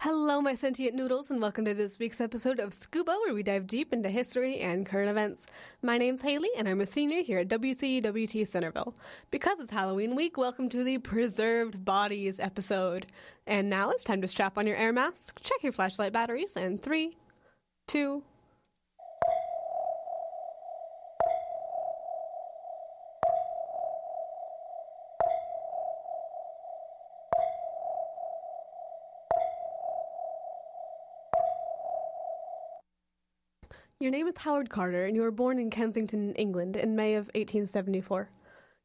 Hello, my sentient noodles, and welcome to this week's episode of SCUBA, where we dive deep into history and current events. My name's Hailey, and I'm a senior here at WCWT Centerville. Because it's Halloween week, welcome to the Preserved Bodies episode. And now it's time to strap on your air mask, check your flashlight batteries, and 3, 2, Your name is Howard Carter, and you were born in Kensington, England, in May of 1874.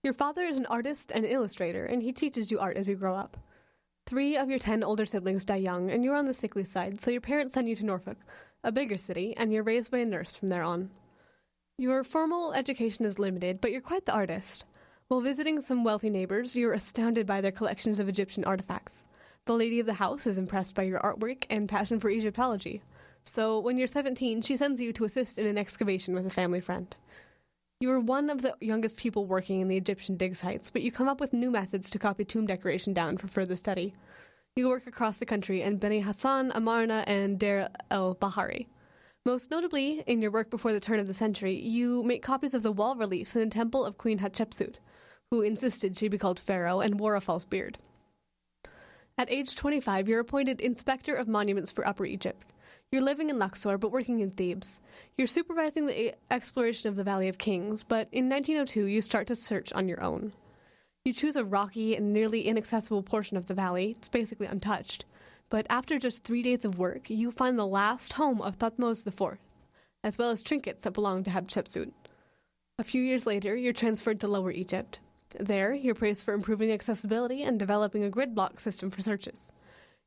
Your father is an artist and illustrator, and he teaches you art as you grow up. 3 of your 10 older siblings die young, and you're on the sickly side, so your parents send you to Norfolk, a bigger city, and you're raised by a nurse from there on. Your formal education is limited, but you're quite the artist. While visiting some wealthy neighbors, you're astounded by their collections of Egyptian artifacts. The lady of the house is impressed by your artwork and passion for Egyptology. So, when you're 17, she sends you to assist in an excavation with a family friend. You are one of the youngest people working in the Egyptian dig sites, but you come up with new methods to copy tomb decoration down for further study. You work across the country in Beni Hassan, Amarna, and Deir el-Bahari. Most notably, in your work before the turn of the century, you make copies of the wall reliefs in the temple of Queen Hatshepsut, who insisted she be called Pharaoh and wore a false beard. At age 25, you're appointed Inspector of Monuments for Upper Egypt. You're living in Luxor, but working in Thebes. You're supervising the exploration of the Valley of Kings, but in 1902, you start to search on your own. You choose a rocky and nearly inaccessible portion of the valley. It's basically untouched. But after just 3 days of work, you find the last home of Thutmose IV, as well as trinkets that belong to Hatshepsut. A few years later, you're transferred to Lower Egypt. There, you're praised for improving accessibility and developing a grid block system for searches.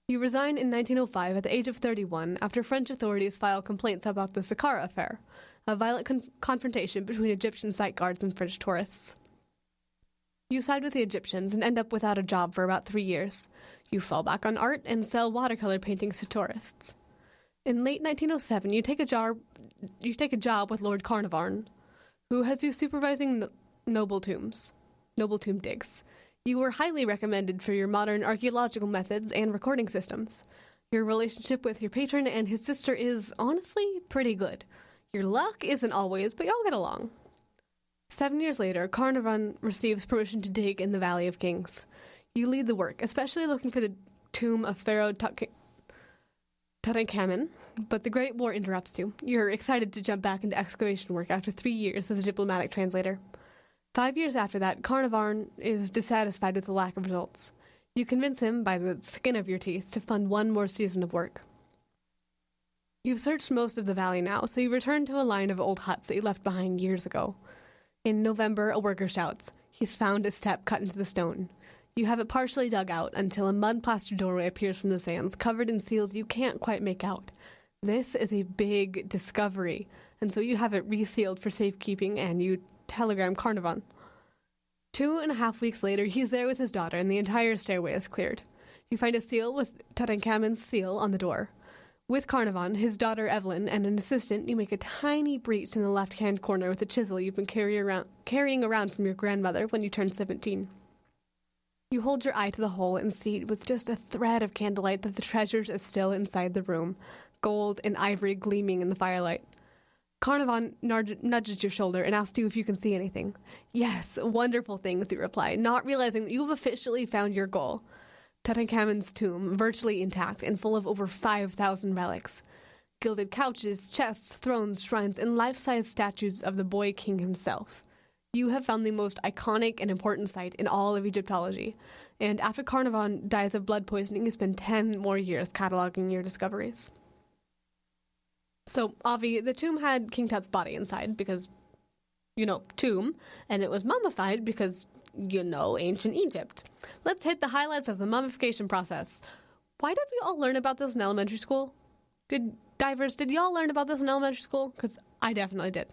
You resign in 1905 at the age of 31 after French authorities file complaints about the Saqqara affair, a violent confrontation between Egyptian site guards and French tourists. You side with the Egyptians and end up without a job for about 3 years. You fall back on art and sell watercolor paintings to tourists. In late 1907, you take a job with Lord Carnarvon, who has you supervising noble tomb digs. You were highly recommended for your modern archaeological methods and recording systems. Your relationship with your patron and his sister is, honestly, pretty good. Your luck isn't always, but y'all get along. 7 years later, Carnarvon receives permission to dig in the Valley of Kings. You lead the work, especially looking for the tomb of Pharaoh Tutankhamun, but the Great War interrupts you. You're excited to jump back into excavation work after 3 years as a diplomatic translator. 5 years after that, Carnarvon is dissatisfied with the lack of results. You convince him, by the skin of your teeth, to fund one more season of work. You've searched most of the valley now, so you return to a line of old huts that you left behind years ago. In November, a worker shouts, "He's found a step cut into the stone." You have it partially dug out until a mud-plastered doorway appears from the sands, covered in seals you can't quite make out. This is a big discovery, and so you have it resealed for safekeeping, and you telegram Carnarvon. 2.5 weeks later, he's there with his daughter, and the entire stairway is cleared. You find a seal with Tutankhamun's seal on the door. With Carnarvon, his daughter Evelyn, and an assistant, you make a tiny breach in the left-hand corner with a chisel you've been carrying around from your grandmother when you turned 17. You hold your eye to the hole and see with just a thread of candlelight that the treasures is still inside the room, gold and ivory gleaming in the firelight. Carnarvon nudges your shoulder and asks you if you can see anything. "Yes, wonderful things," you reply, not realizing that you've officially found your goal. Tutankhamun's tomb, virtually intact and full of over 5,000 relics. Gilded couches, chests, thrones, shrines, and life-size statues of the boy king himself. You have found the most iconic and important site in all of Egyptology, and after Carnarvon dies of blood poisoning, you spend 10 more years cataloging your discoveries. So, Avi, the tomb had King Tut's body inside because, tomb, and it was mummified because, ancient Egypt. Let's hit the highlights of the mummification process. Why did we all learn about this in elementary school? Did y'all learn about this in elementary school? Because I definitely did.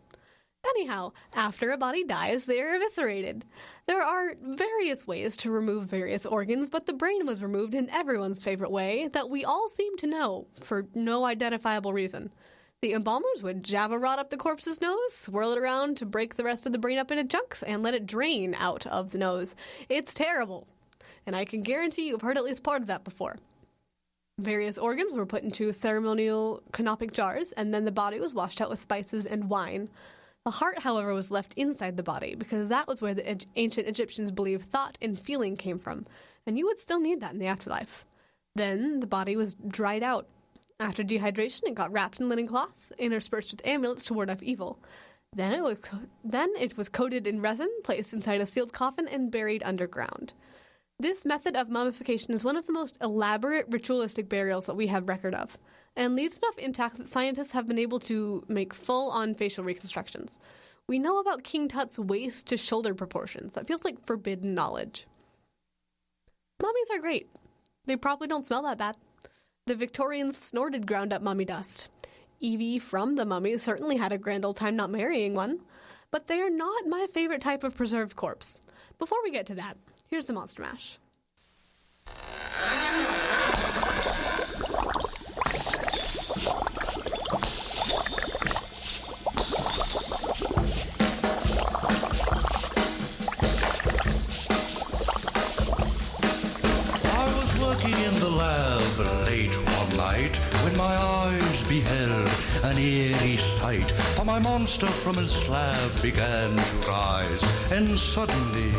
Anyhow, after a body dies, they are eviscerated. There are various ways to remove various organs, but the brain was removed in everyone's favorite way that we all seem to know, for no identifiable reason. The embalmers would jab a rod up the corpse's nose, swirl it around to break the rest of the brain up into chunks, and let it drain out of the nose. It's terrible. And I can guarantee you've heard at least part of that before. Various organs were put into ceremonial canopic jars, and then the body was washed out with spices and wine. The heart, however, was left inside the body, because that was where the ancient Egyptians believed thought and feeling came from, and you would still need that in the afterlife. Then the body was dried out. After dehydration, it got wrapped in linen cloth, interspersed with amulets to ward off evil. Then it was coated in resin, placed inside a sealed coffin, and buried underground. This method of mummification is one of the most elaborate ritualistic burials that we have record of, and leaves enough intact that scientists have been able to make full-on facial reconstructions. We know about King Tut's waist to shoulder proportions. That feels like forbidden knowledge. Mummies are great. They probably don't smell that bad. The Victorians snorted ground-up mummy dust. Evie from The Mummy certainly had a grand old time not marrying one, but they are not my favorite type of preserved corpse. Before we get to that, here's the Monster Mash. I was working in the lab late one night when my eyes beheld an eerie sight. For my monster from his slab began to rise, and suddenly,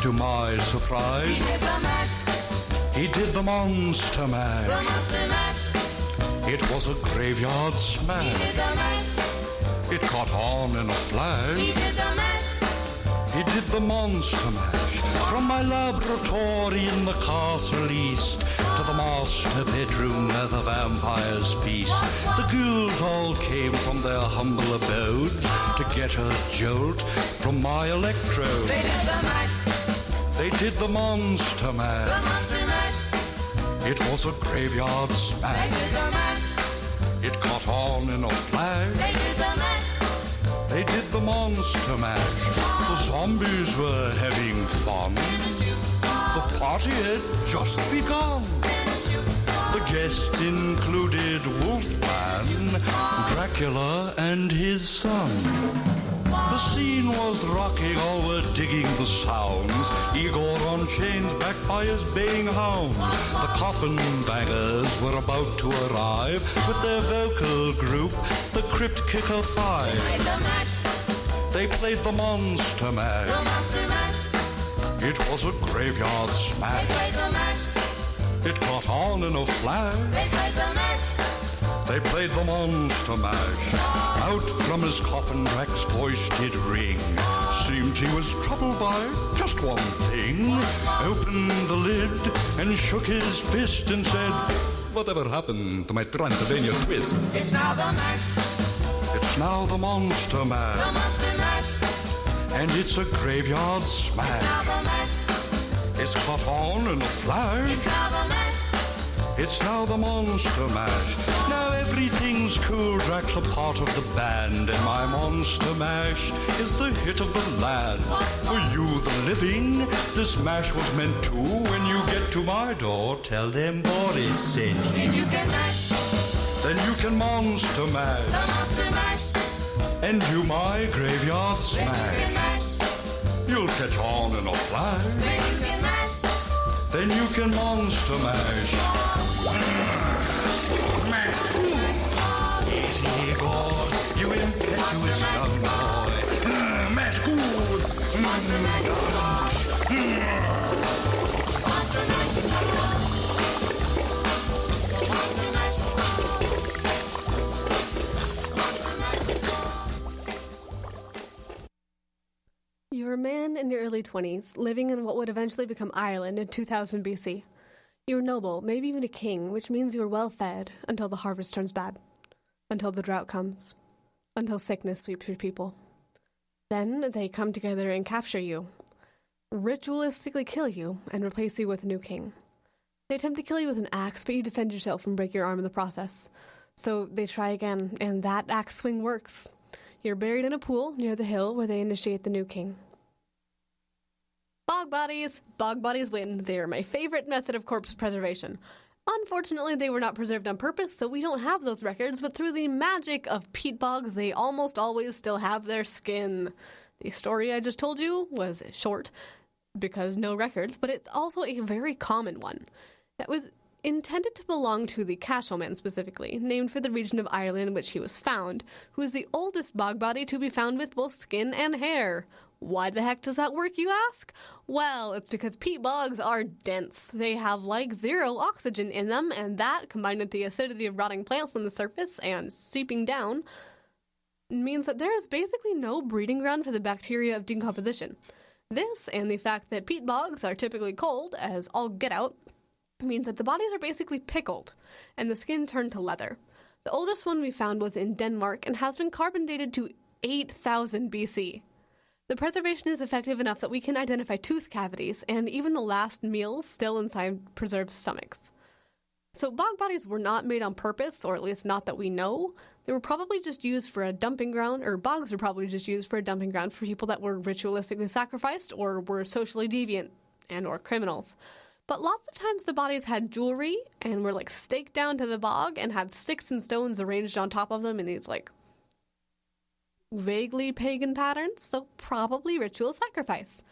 to my surprise, He did the mash. he did the monster mash. The monster mash. It was a graveyard He smash. did the mash. It caught on in a He flash. did the mash. He did the monster mash. From my laboratory in the castle east to the master bedroom where the vampires feast. The ghouls all came from their humble abodes to get a jolt from my electrode. They did the mash. They did the monster The mash. monster mash. It was a graveyard They smash. did the mash. It caught on in a flash. They did the mash. They did the monster mash. The zombies were having fun. The party had just begun. The guests included Wolfman, Dracula, and his son. The scene was rocking, all were digging the sounds. Igor on chains, backed by his baying hounds. The coffin bangers were about to arrive with their vocal group, the Crypt Kicker Five. Played the mash. They played the monster mash. The monster mash. It was a graveyard They smash. played the mash. It caught on in a flash. They played the mash. They played the monster mash. Out from his coffin, Drac's voice did ring. Seemed he was troubled by just one thing. Opened the lid and shook his fist and said, "Whatever happened to my Transylvania twist?" It's now the mash. It's now the monster The mash. monster mash. And it's a graveyard Now smash. the mash. It's caught on in a flash. It's now the mash. It's now the monster mash. Now everything's cool. Drac's a part of the band, and my monster mash is the hit of the land. For you, the living, this mash was meant to. When you get to my door, tell them Boris sent you. And you can mash. Then you can monster The mash monster mash. and do my graveyard Then you can smash. mash. You'll catch on in a flash. Then you can mash. Then you can monster mash. Mash. Easy, God, you impetuous young boy. Mash good. Monster mash. Monster mash. You're a man in your early 20s, living in what would eventually become Ireland in 2000 BC. You're noble, maybe even a king, which means you're well fed until the harvest turns bad, until the drought comes, until sickness sweeps your people. Then they come together and capture you, ritualistically kill you, and replace you with a new king. They attempt to kill you with an axe, but you defend yourself and break your arm in the process. So they try again, and that axe swing works. You're buried in a pool near the hill where they initiate the new king. Bog bodies! Bog bodies win. They are my favorite method of corpse preservation. Unfortunately, they were not preserved on purpose, so we don't have those records, but through the magic of peat bogs, they almost always still have their skin. The story I just told you was short, because no records, but it's also a very common one. intended to belong to the Cashel specifically, named for the region of Ireland in which he was found, who is the oldest bog body to be found with both skin and hair. Why the heck does that work, you ask? Well, it's because peat bogs are dense. They have like zero oxygen in them, and that, combined with the acidity of rotting plants on the surface and seeping down, means that there is basically no breeding ground for the bacteria of decomposition. This, and the fact that peat bogs are typically cold, as all get out, means that the bodies are basically pickled, and the skin turned to leather. The oldest one we found was in Denmark and has been carbon dated to 8,000 BC. The preservation is effective enough that we can identify tooth cavities and even the last meals still inside preserved stomachs. So bog bodies were not made on purpose, or at least not that we know. They were probably just used for a dumping ground, or bogs were probably just used for a dumping ground for people that were ritualistically sacrificed or were socially deviant and or criminals. But lots of times the bodies had jewelry and were like staked down to the bog and had sticks and stones arranged on top of them in these like vaguely pagan patterns, so probably ritual sacrifice.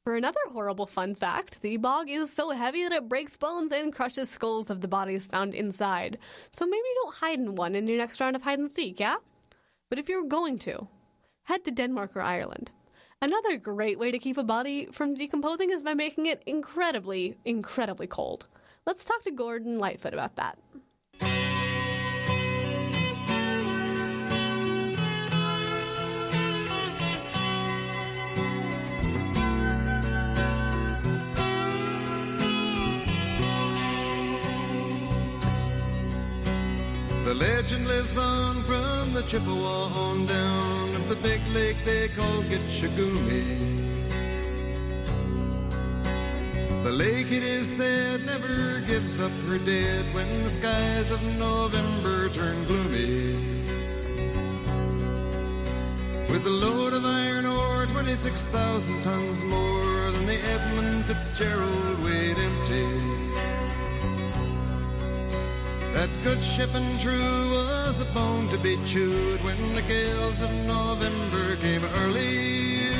For another horrible fun fact, the bog is so heavy that it breaks bones and crushes skulls of the bodies found inside. So maybe don't hide in one in your next round of hide and seek, yeah? But if you're going to, head to Denmark or Ireland. Another great way to keep a body from decomposing is by making it incredibly, incredibly cold. Let's talk to Gordon Lightfoot about that. The legend lives on from the Chippewa on down of the big lake they call Gitchagumi. The lake, it is said, never gives up her dead when the skies of November turn gloomy. With a load of iron ore, 26,000 tons more than the Edmund Fitzgerald weighed empty. That good ship and true was a bone to be chewed when the gales of November came early.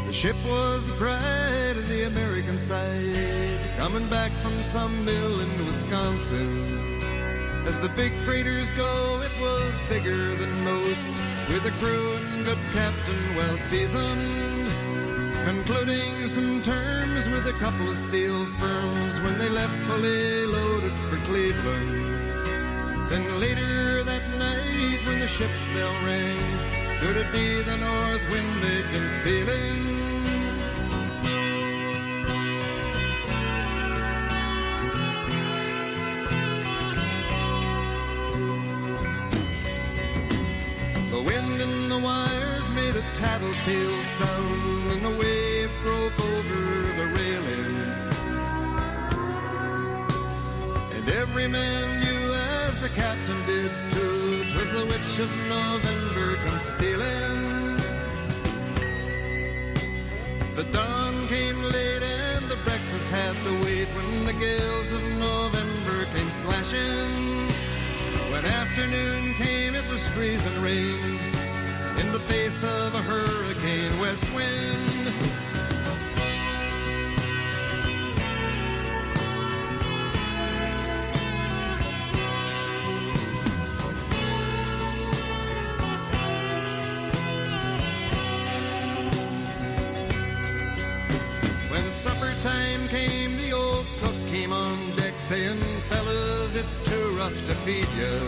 The ship was the pride of the American side, coming back from some mill in Wisconsin. As the big freighters go, it was bigger than most, with a crew and good captain well seasoned, concluding some terms with a couple of steel firms when they left fully loaded for Cleveland. Then later that night when the ship's bell rang, could it be the north wind they'd been feeling? The wind in the wires made a tattletale sound, and the wave broke over the railing. And every man knew, as the captain did too, 'twas the witch of November come stealing. The dawn came late and the breakfast had to wait when the gales of November came slashing. When afternoon came, it was freezing rain in the face of a hurricane west wind. When supper time came, the old cook came on deck saying, "Fellas, it's too rough to feed you."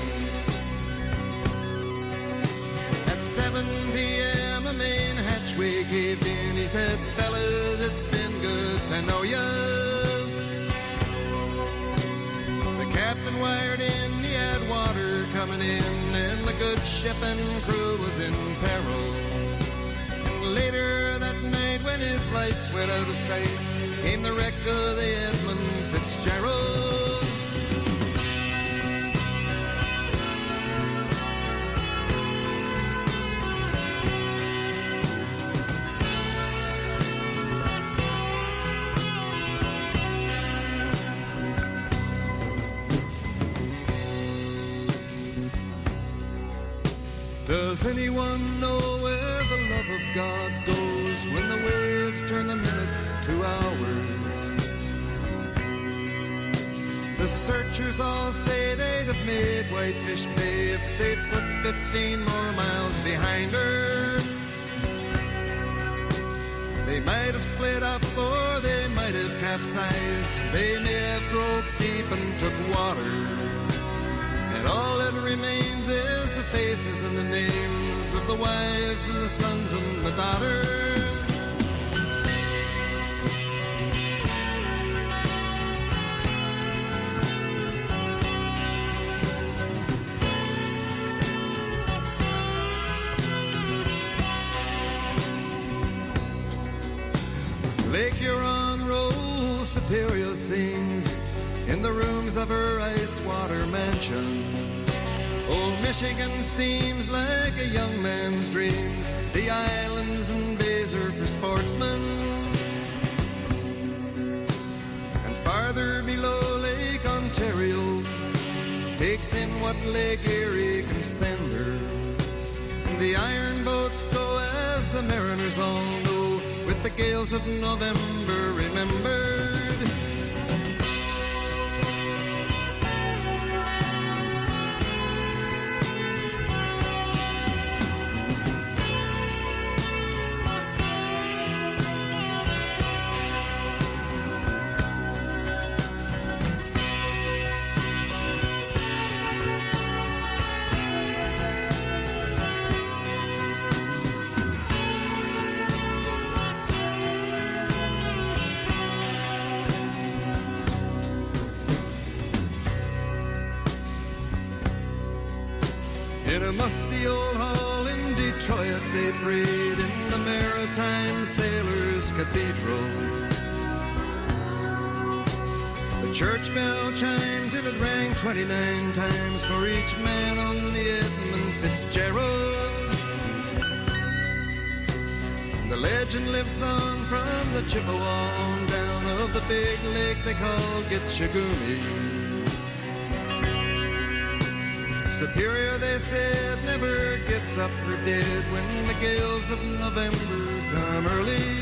At 7 p.m. a main hatchway caved in. He said, "Fellas, it's been good to know ya." The captain wired in, he had water coming in, and the good ship and crew was in peril. And later that night, when his lights went out of sight, came the wreck of the Edmund Fitzgerald. Does anyone know where the love of God goes when the waves turn the minutes to hours? The searchers all say they'd have made Whitefish Bay if they'd put 15 more miles behind her. They might have split up or they might have capsized. They may have broke deep and took water. And all that remains is the faces and the names of the wives and the sons and the daughters. Lake Huron rolls, Superior sings in the rooms of her ice water mansion. Old Michigan steams like a young man's dreams. The islands and bays are for sportsmen. And farther below, Lake Ontario takes in what Lake Erie can send her. And the iron boats go as the mariners all know, with the gales of November remembered. In a musty old hall in Detroit they prayed in the Maritime Sailors Cathedral. The church bell chimed till it rang 29 times for each man on the Edmund Fitzgerald. And the legend lives on from the Chippewa on down of the big lake they call Gitchagumi. Superior, they said, never gives up her dead when the gales of November come early.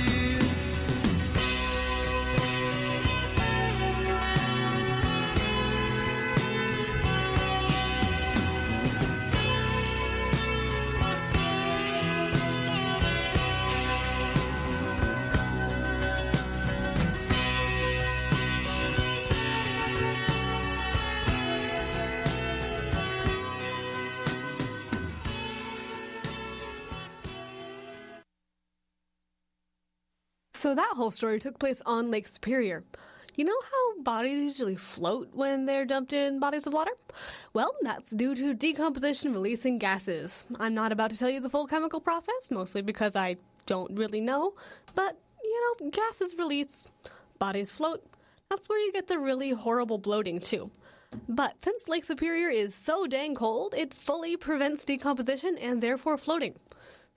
So that whole story took place on Lake Superior. You know how bodies usually float when they're dumped in bodies of water? Well, that's due to decomposition releasing gases. I'm not about to tell you the full chemical process, mostly because I don't really know. But, you know, gases release, bodies float. That's where you get the really horrible bloating, too. But since Lake Superior is so dang cold, it fully prevents decomposition and therefore floating.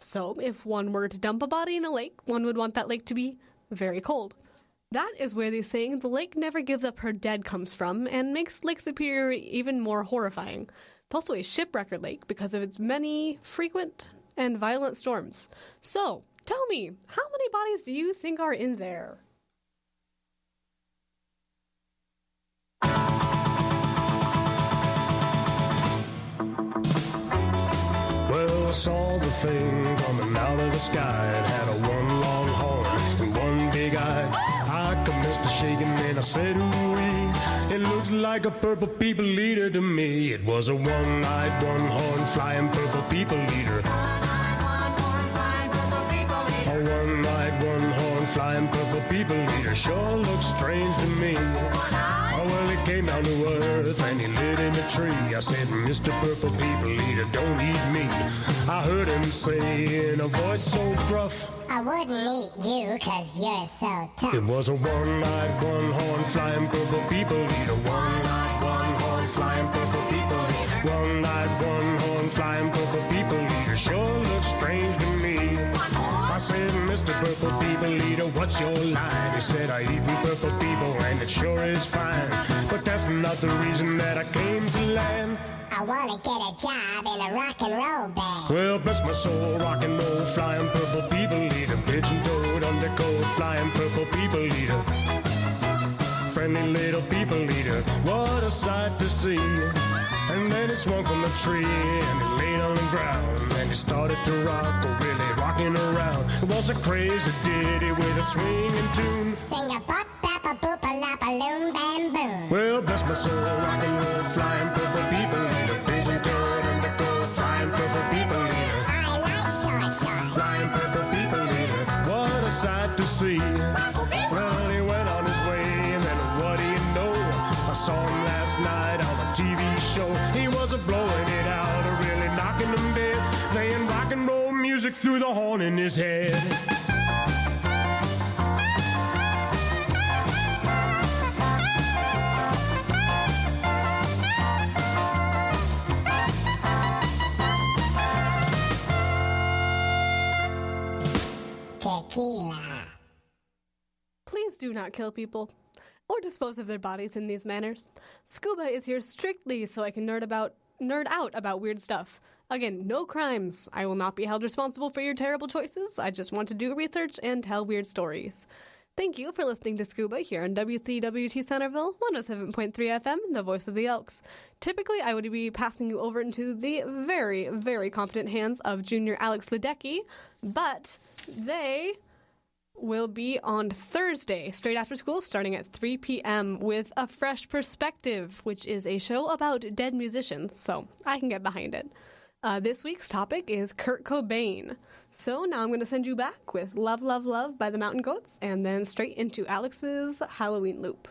So, if one were to dump a body in a lake, one would want that lake to be very cold. That is where the saying, the lake never gives up her dead, comes from, and makes Lake Superior even more horrifying. It's also a shipwrecker lake because of its many frequent and violent storms. So, tell me, how many bodies do you think are in there? Well, I saw the thing coming out of the sky. It had a one long horn and one big eye. I commenced to shaking and I said, ooh-wee. It looks like a purple people eater to me. It was a one-eyed, one-horn flying purple people eater. A one-eyed, one-horn flying purple people eater sure looks strange to me. Oh, well, it came down to earth and he lit in a tree. I said, Mr. Purple People Eater, don't eat me. I heard him say in a voice so gruff, I wouldn't eat you 'cause you're so tough. it was a one-eyed, one-horn flying purple people eater. One-eyed, one-horn flying purple people eater. One-eyed, one-horn flying purple people eater sure looks strange to me. I said, Mr. Purple People Eater, what's your line? He said, I eat purple people and it sure is fine. But that's not the reason that I came to land. I want to get a job in a rock and roll band. Well, bless my soul, rock and roll, flying purple people eater. Pigeon-toed, undercoat, flying purple people eater. friendly little people eater. What a sight to see. And then he swung from the tree and he laid on the ground. And he started to rock, really rocking around. It was a crazy ditty with a swinging tune. Sing a bop, bap, a boop, a lap, a loom, bam, boom. Well, bless my soul, rock and roll, flying purple people eater. Pigeon toed and the gold, flying purple people eater. I like short short. Flying purple people eater. What a sight to see. Well, he went on his way, and then what do you know? I saw him last night on a TV show. He wasn't blowing it out or really knocking them dead, playing rock and roll music through the horn in his head. Tequila. Please do not kill people or dispose of their bodies in these manners. Scuba is here strictly so I can nerd out about weird stuff. Again, no crimes. I will not be held responsible for your terrible choices. I just want to do research and tell weird stories. Thank you for listening to Scuba here on WCWT Centerville, 107.3 FM, the voice of the Elks. Typically, I would be passing you over into the very, very competent hands of Junior Alex Ledecky, but they will be on Thursday, straight after school, starting at 3 p.m. with A Fresh Perspective, which is a show about dead musicians, so I can get behind it. This week's topic is Kurt Cobain. So now I'm going to send you back with Love, Love, Love by the Mountain Goats, and then straight into Alex's Halloween loop.